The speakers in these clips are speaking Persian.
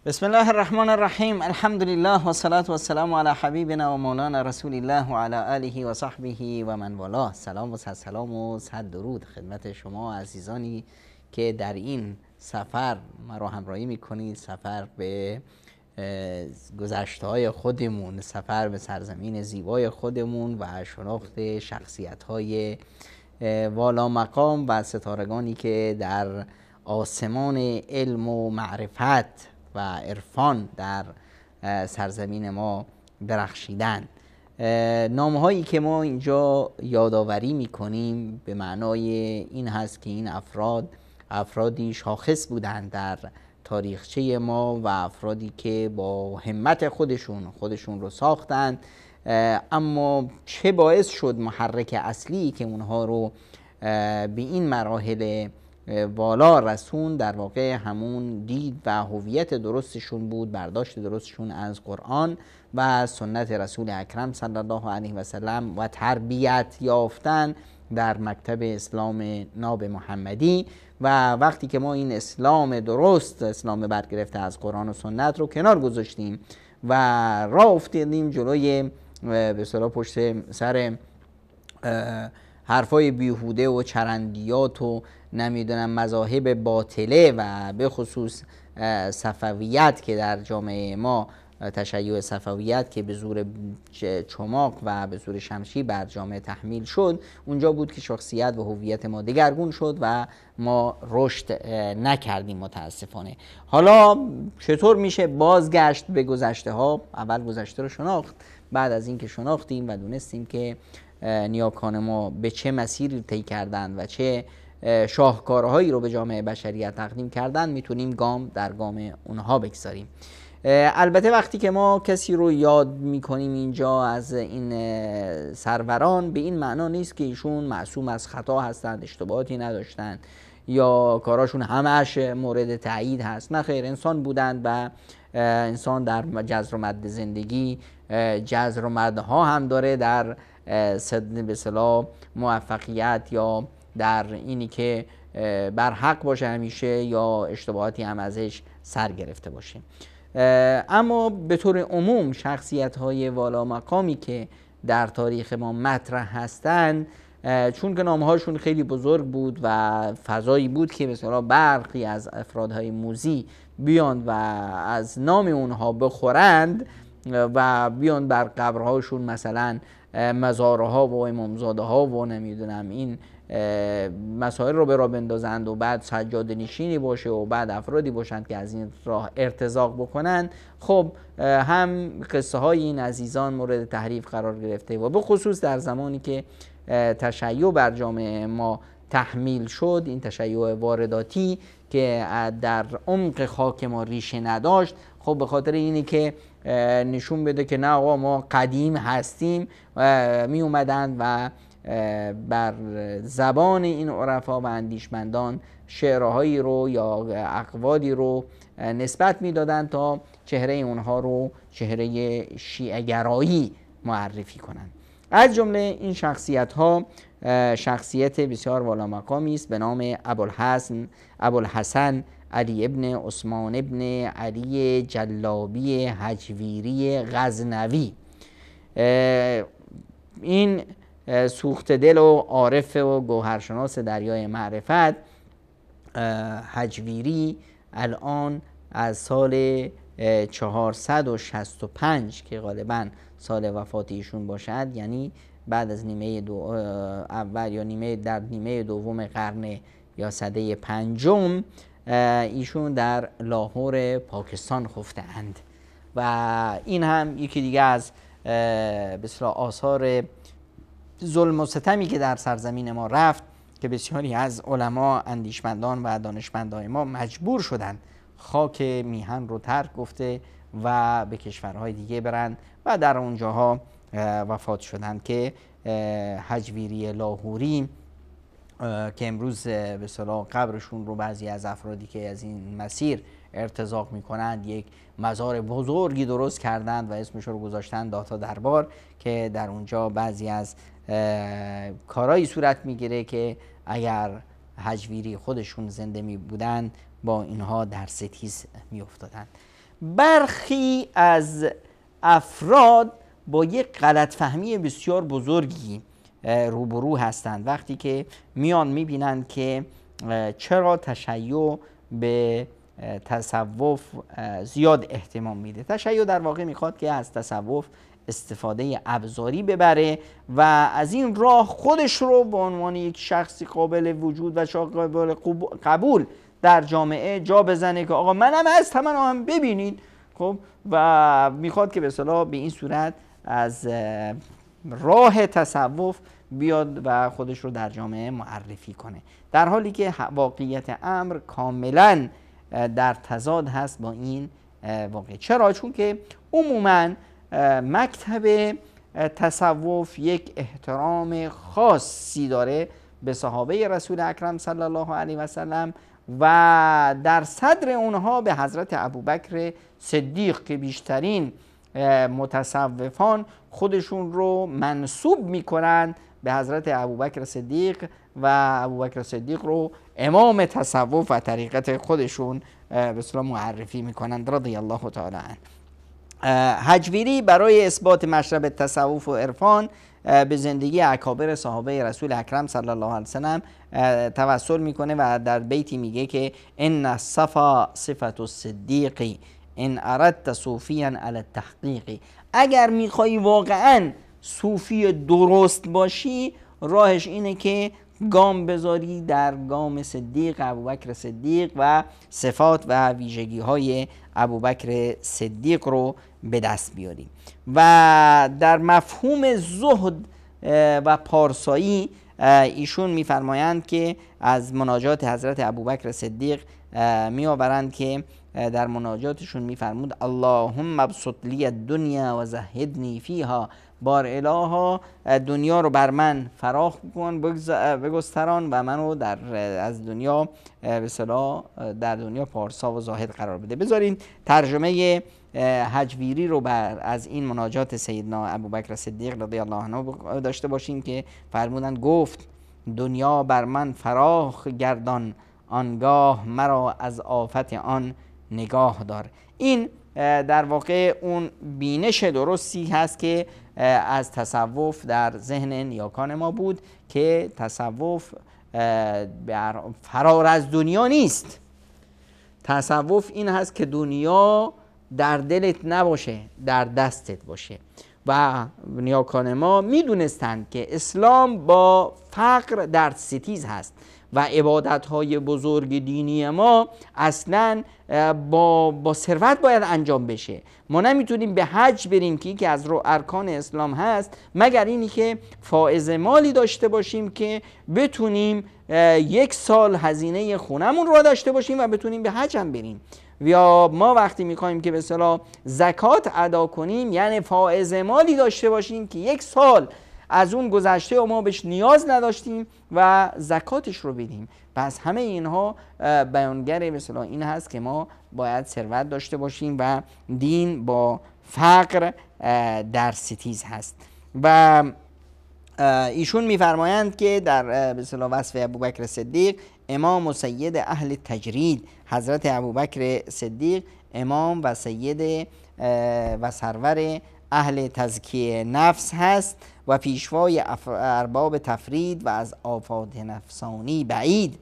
بسم الله الرحمن الرحیم. الحمد لله و صلاة و السلام علی حبیبنا و مولانا رسول الله و علی آله و صحبه و من والاه. سلام و صد سلام و صد درود خدمت شما عزیزانی که در این سفر مرا همراهی میکنید، سفر به گذشته‌های خودمون، سفر به سرزمین زیبای خودمون و شناخت شخصیت‌های والا مقام و ستارگانی که در آسمان علم و معرفت و عرفان در سرزمین ما درخشیدن. نامهایی که ما اینجا یادآوری میکنیم به معنای این هست که این افرادی شاخص بودند در تاریخچه ما و افرادی که با همت خودشون رو ساختند، اما چه باعث شد محرک اصلی که اونها رو به این مراحل والا رسون در واقع همون دید و هویت درستشون بود، برداشت درستشون از قرآن و سنت رسول اکرم صلی الله علیه و سلم و تربیت یافتن در مکتب اسلام ناب محمدی. و وقتی که ما این اسلام درست، اسلام برگرفته از قرآن و سنت رو کنار گذاشتیم و راه افتادیم جلوی به اصطلاح پشت سر حرفای بیهوده و چرندیات و نمیدونم مذاهب باطله و به خصوص صفویت که در جامعه ما تشیع صفویت که به زور چماق و به زور شمشیر بر جامعه تحمیل شد، اونجا بود که شخصیت و هویت ما دگرگون شد و ما رشد نکردیم متاسفانه. حالا چطور میشه بازگشت به گذشته ها؟ اول گذشته رو شناخت، بعد از اینکه شناختیم و دونستیم که نیاکان ما به چه مسیری طی کردند و چه شاهکارهایی رو به جامعه بشریت تقدیم کردن، میتونیم گام در گام اونها بگذاریم. البته وقتی که ما کسی رو یاد میکنیم اینجا از این سروران، به این معنا نیست که ایشون معصوم از خطا هستند، اشتباهاتی نداشتند یا کاراشون همش مورد تایید هست. نه خیر، انسان بودند و انسان در جزر و مد زندگی جزر و مدها هم داره، در به اصطلاح موفقیت یا در اینی که بر حق باشه همیشه یا اشتباهاتی هم ازش سر گرفته باشه. اما به طور عموم شخصیت‌های والا مقامی که در تاریخ ما مطرح هستند، چون که نامهاشون خیلی بزرگ بود و فضایی بود که به اصطلاح برخی از افرادهای موذی بیان و از نام اونها بخورند و بیان بر قبرهاشون مثلا مزارها و امامزاده ها و نمیدونم این مسائل رو به راه بندازند و بعد سجاده نشینی باشه و بعد افرادی باشند که از این راه ارتزاق بکنند، خب هم قصه های این عزیزان مورد تحریف قرار گرفته و به خصوص در زمانی که تشیع بر جامعه ما تحمیل شد، این تشیع وارداتی که در عمق خاک ما ریشه نداشت، خب به خاطر اینی که نشون بده که نه آقا ما قدیم هستیم، می اومدند و بر زبان این عرفا و اندیشمندان شعرهایی رو یا اقوالی رو نسبت میدادند تا چهره اونها رو چهره شیعه گرایی معرفی کنند. از جمله این شخصیت ها شخصیت بسیار والا مقامی است به نام ابوالحسن علی ابن عثمان ابن علی جلابی هجویری غزنوی. این سوخت دل و عارف و گوهرشناس دریای معرفت هجویری الان از سال 465 که غالباً سال وفات ایشون باشد، یعنی بعد از نیمه اول یا نیمه دوم قرن یا سده پنجم، ایشون در لاهور پاکستان خفته اند و این هم یکی دیگه از به اصطلاح آثار ظلم و ستمی که در سرزمین ما رفت که بسیاری از علما، اندیشمندان و دانشمندان ما مجبور شدند خاک میهن رو ترک گفته و به کشورهای دیگه برند و در اونجاها وفات شدند که هجویری لاهوری که امروز به اصطلاح قبرشون رو بعضی از افرادی که از این مسیر ارتزاق میکنند یک مزار بزرگی درست کردند و اسمش رو گذاشتن داتا دربار، که در اونجا بعضی از کارهایی صورت میگیره که اگر هجویری خودشون زنده می بودن با اینها در ستیز می افتادن. برخی از افراد با یک غلط فهمی بسیار بزرگی روبرو هستند وقتی که میان میبینند که چرا تشیع به تصوف زیاد اهتمام میده. تشیع در واقع میخواد که از تصوف استفاده ابزاری ببره و از این راه خودش رو به عنوان یک شخصی قابل وجود و قابل قبول در جامعه جا بزنه که آقا منم هستم، منو هم ببینید. خب و میخواد که به اصطلاح به این صورت از راه تصوف بیاد و خودش رو در جامعه معرفی کنه، در حالی که واقعیت امر کاملا در تضاد هست با این واقع. چرا؟ چون که عموما مکتب تصوف یک احترام خاصی داره به صحابه رسول اکرم صلی الله علیه و سلم و در صدر اونها به حضرت ابوبکر صدیق که بیشترین متصوفان خودشون رو منسوب میکنند به حضرت ابوبکر صدیق و ابوبکر صدیق رو امام تصوف و طریقت خودشون به اصطلاح معرفی میکنند رضی الله تعالی عنه. هجویری برای اثبات مشرب تصوف و عرفان به زندگی اکابر صحابه رسول اکرم صلی الله علیه وسلم توسل میکنه و در بیتی میگه که ان الصفا صفت الصدیقی ان اردت صوفیا علی التحقیق. اگر میخوای واقعا صوفی درست باشی، راهش اینه که گام بذاری در گام صدیق ابوبکر صدیق و صفات و ویژگی های ابوبکر صدیق رو به دست بیاری. و در مفهوم زهد و پارسایی ایشون میفرمایند که از مناجات حضرت ابوبکر صدیق میآورند که در مناجاتشون میفرمود اللهم ابسط لی الدنیا و زهدنی فیها. بار الها دنیا رو بر من فراخ کن، بگستران و منو از دنیا به اصطلاح در دنیا پارسا و زاهد قرار بده. بذارین ترجمه هجویری رو از این مناجات سیدنا ابوبکر صدیق رضی الله عنه داشته باشیم که فرمودند گفت دنیا بر من فراخ گردان، آنگاه مرا از آفت آن نگاه دار. این در واقع اون بینش درستی هست که از تصوف در ذهن نیاکان ما بود که تصوف فرار از دنیا نیست. تصوف این هست که دنیا در دلت نباشه، در دستت باشه. و نیاکان ما میدونستند که اسلام با فقر در ستیز هست و عبادت‌های بزرگ دینی ما اصلاً با ثروت باید انجام بشه. ما نمیتونیم به حج بریم که یکی از ارکان اسلام هست مگر اینی که فائض مالی داشته باشیم که بتونیم 1 سال هزینه خونمون رو داشته باشیم و بتونیم به حج هم بریم. یا ما وقتی میخوایم که به اصطلاح زکات ادا کنیم یعنی فائض مالی داشته باشیم که 1 سال از اون گذشته و ما بهش نیاز نداشتیم و زکاتش رو بدیم. پس همه اینها بیانگر مثلا این هست که ما باید ثروت داشته باشیم و دین با فقر در ستیز هست. و ایشون میفرمایند که در به اصطلاح وصف ابوبکر صدیق امام و سید اهل تجرید، حضرت ابوبکر صدیق امام و سید و سرور اهل تزکیه نفس هست و پیشوای ارباب تفرید و از آفات نفسانی بعید.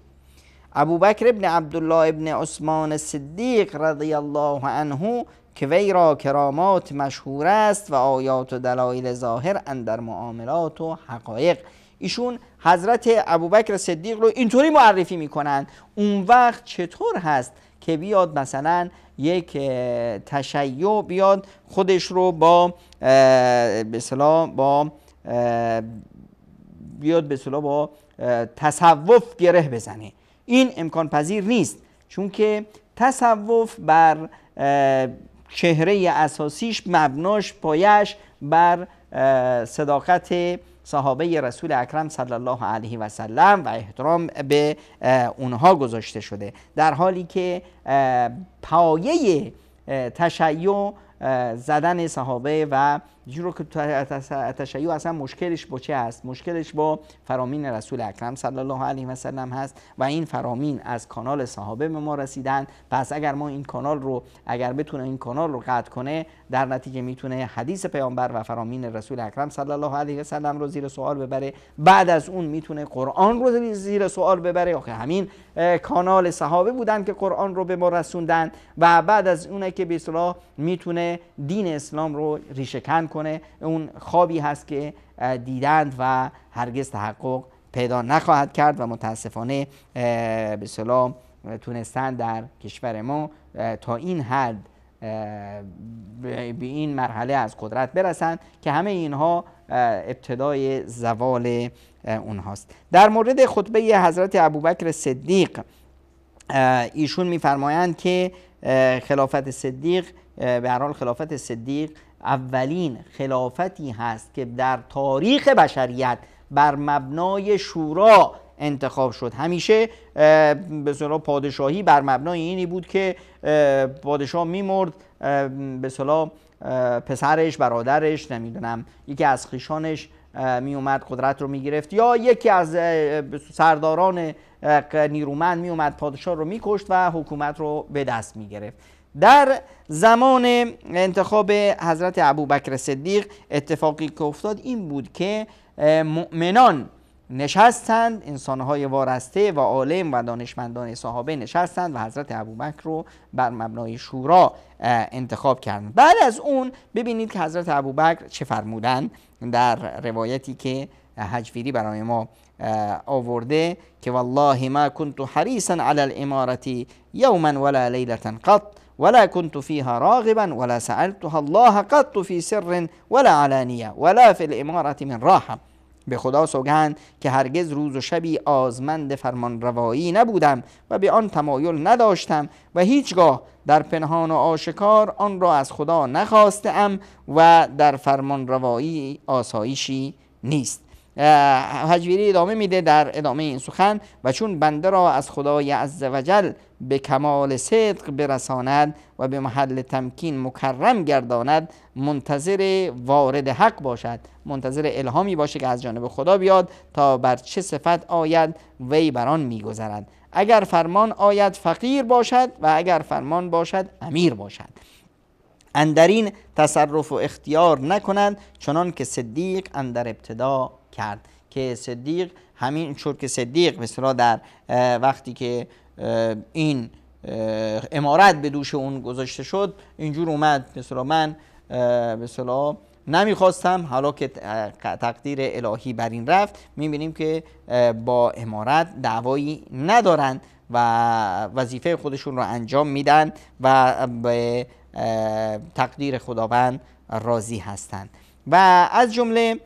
ابوبکر ابن عبدالله ابن عثمان صدیق رضی الله عنه که وی را کرامات مشهور است و آیات و دلایل ظاهر اندر معاملات و حقایق. ایشون حضرت ابوبکر صدیق رو اینطوری معرفی میکنن. اون وقت چطور هست که بیاد مثلا یک تشیع بیاد خودش رو با به اصطلاح با تصوف گره بزنه؟ این امکان پذیر نیست، چون که تصوف بر چهره اساسیش مبناش پایش بر صداقت صحابه رسول اکرم صلی الله علیه و سلم و احترام به اونها گذاشته شده، در حالی که پایه تشیع زدن صحابه و جور که تشیع اصلا مشکلش با چه هست؟ مشکلش با فرامین رسول اکرم صلی الله علیه و سلم هست و این فرامین از کانال صحابه به ما رسیدن. پس اگر ما این کانال رو بتونه این کانال رو قطع کنه، در نتیجه میتونه حدیث پیامبر و فرامین رسول اکرم صلی الله علیه و سلم رو زیر سوال ببره. بعد از اون میتونه قرآن رو زیر سوال ببره. آخه همین کانال صحابه بودن که قرآن رو به ما رسوندن و بعد از اونه که به اصطلاح میتونه دین اسلام رو ریشه کن کنه. اون خوابی هست که دیدند و هرگز تحقق پیدا نخواهد کرد و متاسفانه به اصطلاح تونستند در کشور ما تا این حد به این مرحله از قدرت برسند که همه اینها ابتدای زوال اونهاست. در مورد خطبه حضرت ابوبکر صدیق ایشون میفرمایند که خلافت صدیق به هر حال خلافت صدیق اولین خلافتی هست که در تاریخ بشریت بر مبنای شورا انتخاب شد. همیشه به اصطلاح پادشاهی بر مبنای اینی بود که پادشاه میمرد، به اصطلاح پسرش، برادرش، نمیدونم یکی از خویشانش می اومد قدرت رو میگرفت یا یکی از سرداران نیرومند می اومد پادشاه رو میکشت و حکومت رو به دست میگرفت. در زمان انتخاب حضرت ابوبکر صدیق اتفاقی که افتاد این بود که مؤمنان نشستند، انسانهای وارسته و عالم و دانشمندان صحابه نشستند و حضرت ابوبکر رو بر مبنای شورا انتخاب کردند. بعد از اون ببینید که حضرت ابوبکر چه فرمودند در روایتی که هجویری برای ما آورده که والله ما كنت حریصا علی الامارة یوما ولا لیلة قط ولا كنت فيها راغبا ولا سألتها الله قط في سر ولا علانية ولا في الامارة من راحة. به خدا سوگند که هرگز روز و شبی آزمند فرمان روایی نبودم و به آن تمایل نداشتم و هیچگاه در پنهان و آشکار آن را از خدا نخواستم و در فرمان روایی آسایشی نیست. هجویری ادامه میده در ادامه این سخن و چون بنده را از خدای عزوجل به کمال صدق برساند و به محل تمکین مکرم گرداند، منتظر وارد حق باشد، منتظر الهامی باشه که از جانب خدا بیاد تا بر چه صفت آید وی بران میگذرد. اگر فرمان آید فقیر باشد و اگر فرمان باشد امیر باشد. اندرین تصرف و اختیار نکنند چنان که صدیق اندر ابتدا کرد. که صدیق همین چون که صدیق به اصطلاح در وقتی که این امارت به دوش اون گذاشته شد اینجور اومد به اصطلاح من به اصطلاح نمیخواستم، حالا که تقدیر الهی بر این رفت میبینیم که با امارت دعوایی ندارن و وظیفه خودشون رو انجام میدن و به تقدیر خداوند راضی هستند. و از جمله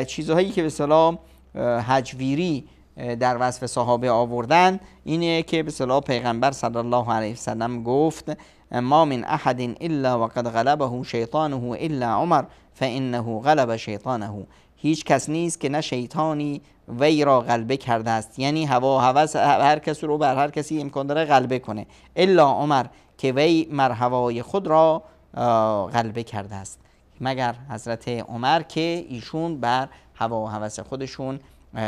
چیزهایی که به اصطلاح هجویری در وصف صحابه آوردن اینه که به اصطلاح پیغمبر صلی الله علیه وسلم گفت ما من احد الا وقد غلبه شیطانه الا عمر فانه غلب شیطانه. هیچ کس نیست که نه شیطانی وی را غلبه کرده است، یعنی هوا هوس هر کس رو بر هر کسی امکان داره غلبه کنه، الا عمر که وی مر هوای خود را غلبه کرده است، مگر حضرت عمر که ایشون بر هوا و هوس خودشون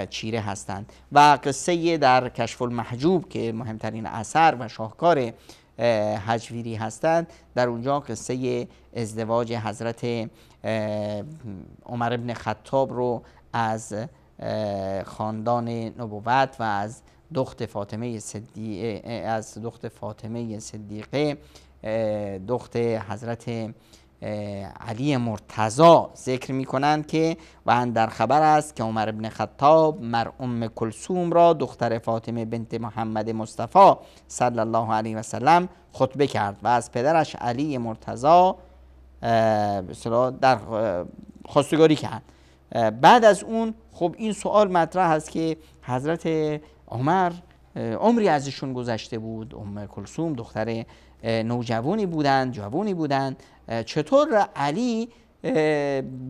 چیره هستند. و قصه در کشف المحجوب که مهمترین اثر و شاهکار هجویری هستند، در اونجا قصه ازدواج حضرت عمر ابن خطاب رو از خاندان نبوت و از دخت فاطمه صدیقه دخت حضرت علی مرتضی ذکر می کنند که و اندر خبر است که عمر ابن خطاب مر ام کلثوم را دختر فاطمه بنت محمد مصطفی صلی الله علیه و سلم خطبه کرد و از پدرش علی مرتضی در خواستگاری کرد. بعد از اون خب این سوال مطرح است که حضرت عمر عمری ازشون گذشته بود، ام کلثوم دختر نوجوانی بودند، چطور علی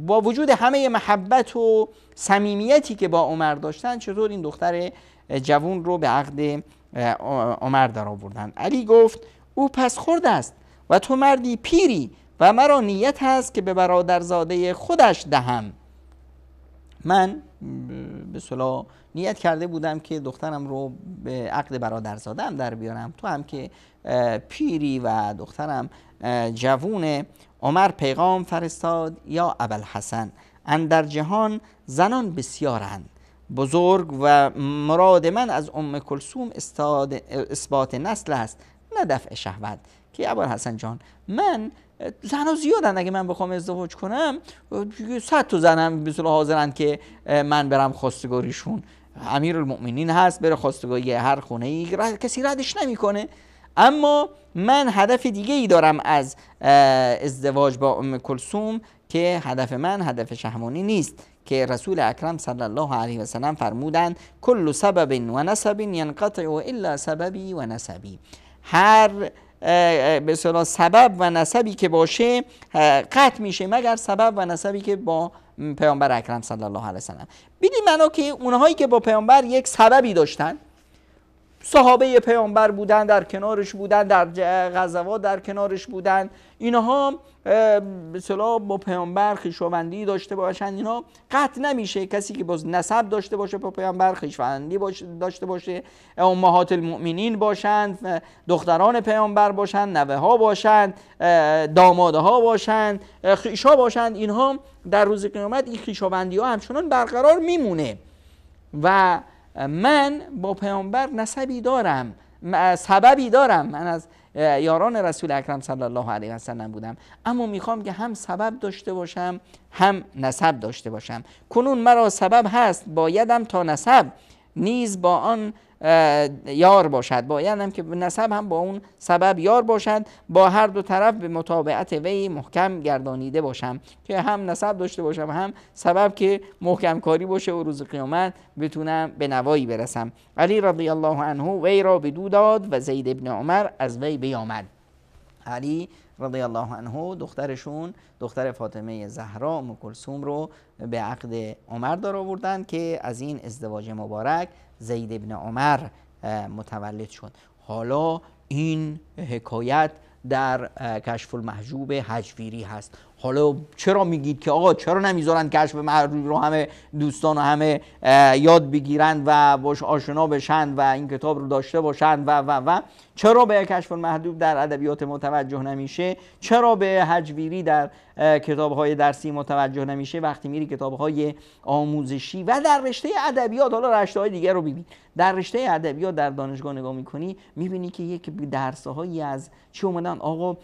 با وجود همه محبت و صمیمیتی که با عمر داشتن چطور این دختر جوان رو به عقد عمر در آوردن؟ علی گفت او پس خورد است و تو مردی پیری و مرا نیت هست که به برادرزاده خودش دهم. من به صلاح نیت کرده بودم که دخترم رو به عقد برادرزاده‌ام در بیارم. تو هم که پیری و دخترم جوونه. عمر پیغام فرستاد: یا ابوالحسن، اندر جهان زنان بسیارند بزرگ و مراد من از ام کلثوم اثبات نسل است نه دفع شهوت. که ابوالحسن جان، من زنها زیادن، اگه من بخوام ازدواج کنم 100 تا زنم به صلاح حاضرن که من برم خواستگاریشون. امیرالمؤمنین هست، بره خواستگاری هر خونه ای، کسی ردش نمیکنه. اما من هدف دیگه ای دارم از ازدواج با ام کلثوم که هدف من هدف شهوانی نیست، که رسول اکرم صلی الله علیه و سلم فرمودند: کل سبب و نسب ینقطع الا سببی و نسبی. هر به اصطلاح سبب و نسبی که باشه قطع میشه مگر سبب و نسبی که با پیامبر اکرم صلی الله علیه و سلم. بیدیم معنا که اونهایی که با پیامبر یک سببی داشتن، صحابه پیامبر بودن، در کنارش بودن، در غزوات در کنارش بودن، اینها به اصطلاح با پیامبر خویشاوندی داشته باشن، اینا قطع نمیشه. کسی که باز نسب داشته باشه با پیامبر، خویشاوندی داشته باشه، امهات المؤمنین باشند، دختران پیامبر باشند، نوه ها باشند، دامادها باشند، خویشا باشند، اینها در روز قیامت این خویشاوندی ها همچنان برقرار میمونه. و من با پیامبر نسبی دارم، سببی دارم. من از یاران رسول اکرم صلی الله علیه و سلم بودم، اما میخوام که هم سبب داشته باشم هم نسب داشته باشم. کنون مرا سبب هست، بایدم تا نسب نیز با آن یار باشد. بایدم که نسب هم با اون سبب یار باشد، با هر دو طرف به متابعت وی محکم گردانیده باشم، که هم نسب داشته باشم هم سبب که محکم کاری باشه و روز قیامت بتونم به نوایی برسم. علی رضی الله عنه وی را بدو داد و زید ابن عمر از وی بیامد. علی رضی الله عنه دخترشون، دختر فاطمه زهرا ام کلثوم رو به عقد عمر در آوردن که از این ازدواج مبارک زید ابن عمر متولد شد. حالا این حکایت در کشف المحجوب هجویری هست. حالا چرا میگید که آقا چرا نمیذارن کشف محجوب رو همه دوستان و همه یاد بگیرن و باش آشنا بشن و این کتاب رو داشته باشن و چرا به کشف المحجوب در ادبیات متوجه نمیشه؟ چرا به هجویری در کتاب‌های درسی متوجه نمیشه؟ وقتی میری کتاب‌های آموزشی و در رشته ادبیات، حالا رشته‌های دیگه رو ببین، در رشته ادبیات در دانشگاه نگاه میکنی میبینی که یک درس‌هایی از چی اومدن، آقا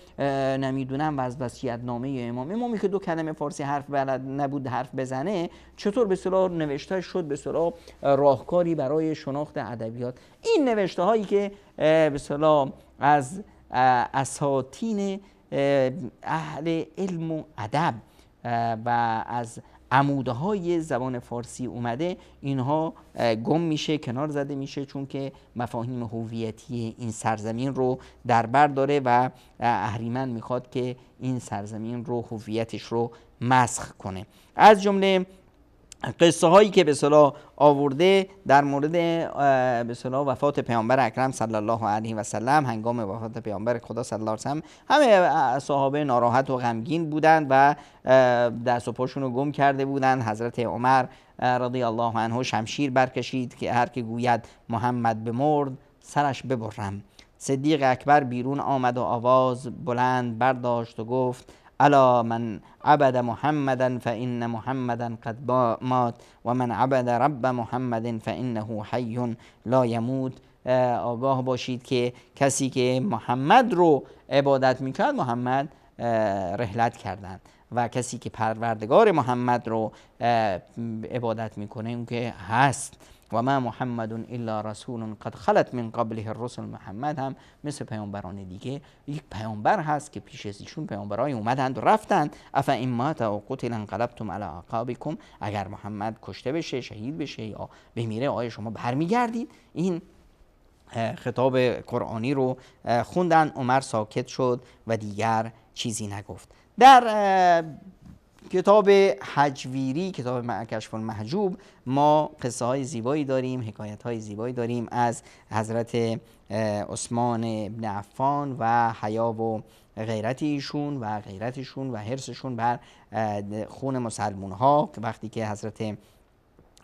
نمیدونم از وصیت‌نامه امامی که 2 کلمه فارسی حرف بلد نبود حرف بزنه، چطور به اصطلاح نوشته شد به اصطلاح راهکاری برای شناخت ادبیات. این نوشته هایی که به اصطلاح از اساطین اهل علم و ادب و از عمودهای زبان فارسی اومده، اینها گم میشه، کنار زده میشه، چون که مفاهیم هویتی این سرزمین رو در بر داره و اهریمن میخواد که این سرزمین رو، هویتش رو مسخ کنه. از جمله قصه هایی که به اصطلاح آورده در مورد به اصطلاح وفات پیامبر اکرم صلی الله علیه و سلم، هنگام وفات پیامبر خدا صلی الله علیه و سلم همه صحابه ناراحت و غمگین بودند و دست و پاشون رو گم کرده بودند. حضرت عمر رضی الله عنه شمشیر برکشید که هر که گوید محمد بمرد سرش ببرم. صدیق اکبر بیرون آمد و آواز بلند برداشت و گفت: الا من عبد محمدا فإن محمدا قد مات و من عبد رب محمد فإنه حی لا یموت. آگاه باشید که کسی که محمد رو عبادت میکرد محمد رحلت کردند و کسی که پروردگار محمد رو عبادت میکنه اون که هست. و ما محمد الا رسول قد خلت من قبله الرسل. محمد هم مثل پیامبران دیگه یک پیامبر هست که پیش از ایشون پیامبرای اومدند و رفتند. اف ان مات او قتل انقلبتم علی اعقابکم. اگر محمد کشته بشه، شهید بشه یا بمیره، آیا شما برمیگردید؟ این خطاب قرآنی رو خوندن. عمر ساکت شد و دیگر چیزی نگفت. در کتاب هجویری، کتاب کشف المحجوب، ما قصه های زیبایی داریم، حکایت های زیبایی داریم از حضرت عثمان بن عفان و حیا و غیرت ایشون و غیرتشون و حرصشون بر خون مسلمون ها، که وقتی که حضرت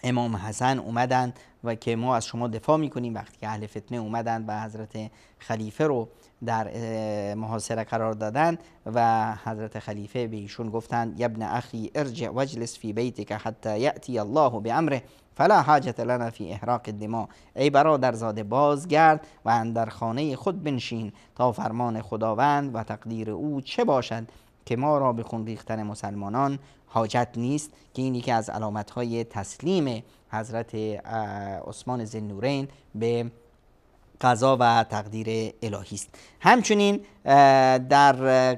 امام حسن اومدن و که ما از شما دفاع میکنیم، وقتی که اهل فتنه اومدن و حضرت خلیفه رو در محاصره قرار دادن و حضرت خلیفه به ایشون گفتن یا ابن اخی ارجع واجلس فی بیتک حتی یأتی الله بامره فلا حاجت لنا فی احراق الدماء، ای برادرزاده بازگرد و اندر خانه خود بنشین تا فرمان خداوند و تقدیر او چه باشد که ما را به خون ریختن مسلمانان حاجت نیست. که اینی که از علامت‌های تسلیم حضرت عثمان ذوالنورین به قضا و تقدیر الهی است. همچنین در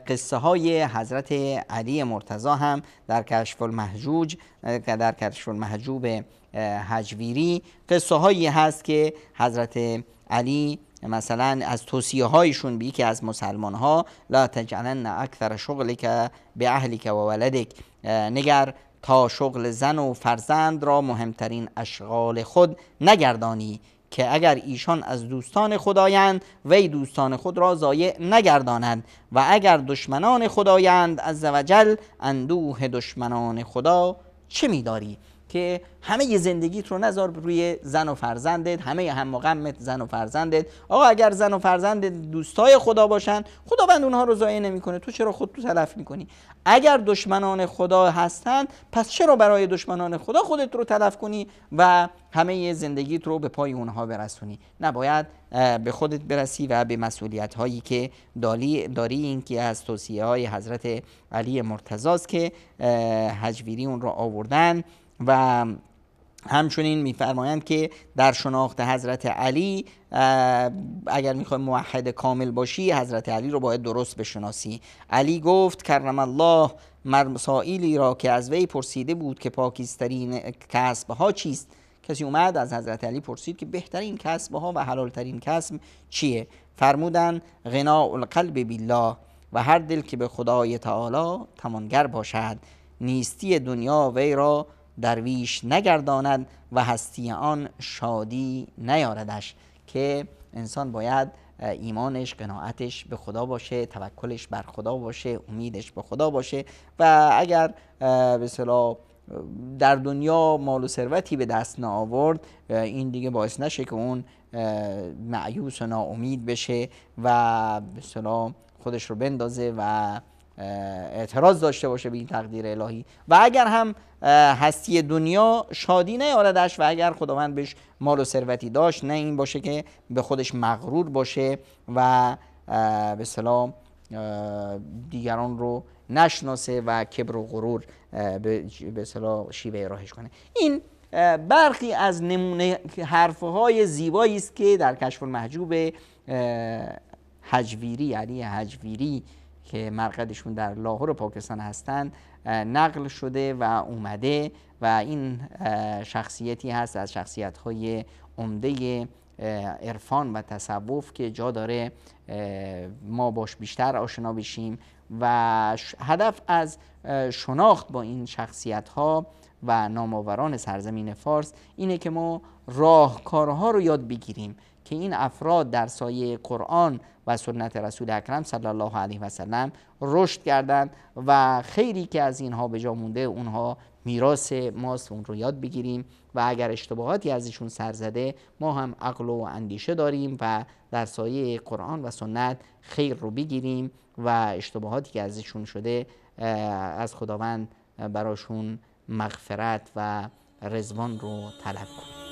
قصه های حضرت علی مرتضی هم در کشف المحجوب هجویری قصه هایی هست که حضرت علی مثلا از توصیه هایشون به یکی از مسلمان ها لا تجعلن اکثر شغلک به اهلک و ولدک، نگر تا شغل زن و فرزند را مهمترین اشغال خود نگردانی، که اگر ایشان از دوستان خدایند وی دوستان خود را ضایع نگرداند، و اگر دشمنان خدایند عزوجل اندوه دشمنان خدا چه می‌داری؟ که همه زندگیت رو نذار روی زن و فرزندت، همه هم غمت زن و فرزندت. آقا اگر زن و فرزندت دوستای خدا باشن، خداوند اونها رو ضایع نمیکنه، تو چرا خودت رو تلف میکنی؟ اگر دشمنان خدا هستن، پس چرا برای دشمنان خدا خودت رو تلف کنی و همه زندگیت رو به پای اونها برسونی؟ نباید به خودت برسی و به مسئولیت هایی که داری. این که از توصیه های حضرت علی مرتضی است که هجویری اون رو آوردن. و همچنین میفرمایند که در شناخت حضرت علی اگر میخوای موحد کامل باشی، حضرت علی رو باید درست بشناسی. علی گفت کرم الله مسائلی را که از وی پرسیده بود که پاکیزترین کسبها چیست. کسی اومد از حضرت علی پرسید که بهترین کسبها و حلالترین کسب چیه؟ فرمودن غناء القلب بالله، و هر دل که به خدای تعالی توانگر باشد، نیستی دنیا وی را درویش نگرداند و هستی آن شادی نیاردش. که انسان باید ایمانش، قناعتش به خدا باشه، توکلش بر خدا باشه، امیدش به خدا باشه. و اگر به اصطلاح در دنیا مال و ثروتی به دست نآورد، این دیگه باعث نشه که اون مایوس و ناامید بشه و به اصطلاح خودش رو بندازه و اعتراض داشته باشه به این تقدیر الهی. و اگر هم هستی دنیا شادی نیاردش و اگر خداوند بهش مال و ثروتی داشت، نه این باشه که به خودش مغرور باشه و به اصطلاح دیگران رو نشناسه و کبر و غرور به اصطلاح شیوه راهش کنه. این برخی از نمونه حرفهای زیبایی است که در کشف المحجوب هجویری، علی هجویری که مرقدشون در لاهور و پاکستان هستند نقل شده و اومده. و این شخصیتی هست از شخصیت‌های عمده عرفان و تصوف که جا داره ما باش بیشتر آشنا بشیم. و هدف از شناخت با این شخصیت‌ها و نامآوران سرزمین فارس اینه که ما راهکارها رو یاد بگیریم که این افراد در سایه قرآن و سنت رسول اکرم صلی الله علیه و سلم رشد کردند و خیری که از اینها به جا مونده اونها میراث ماست، اون رو یاد بگیریم. و اگر اشتباهاتی ازشون سر زده، ما هم عقل و اندیشه داریم و در سایه قرآن و سنت خیر رو بگیریم و اشتباهاتی که ازشون شده از خداوند براشون مغفرت و رضوان رو طلب کنیم.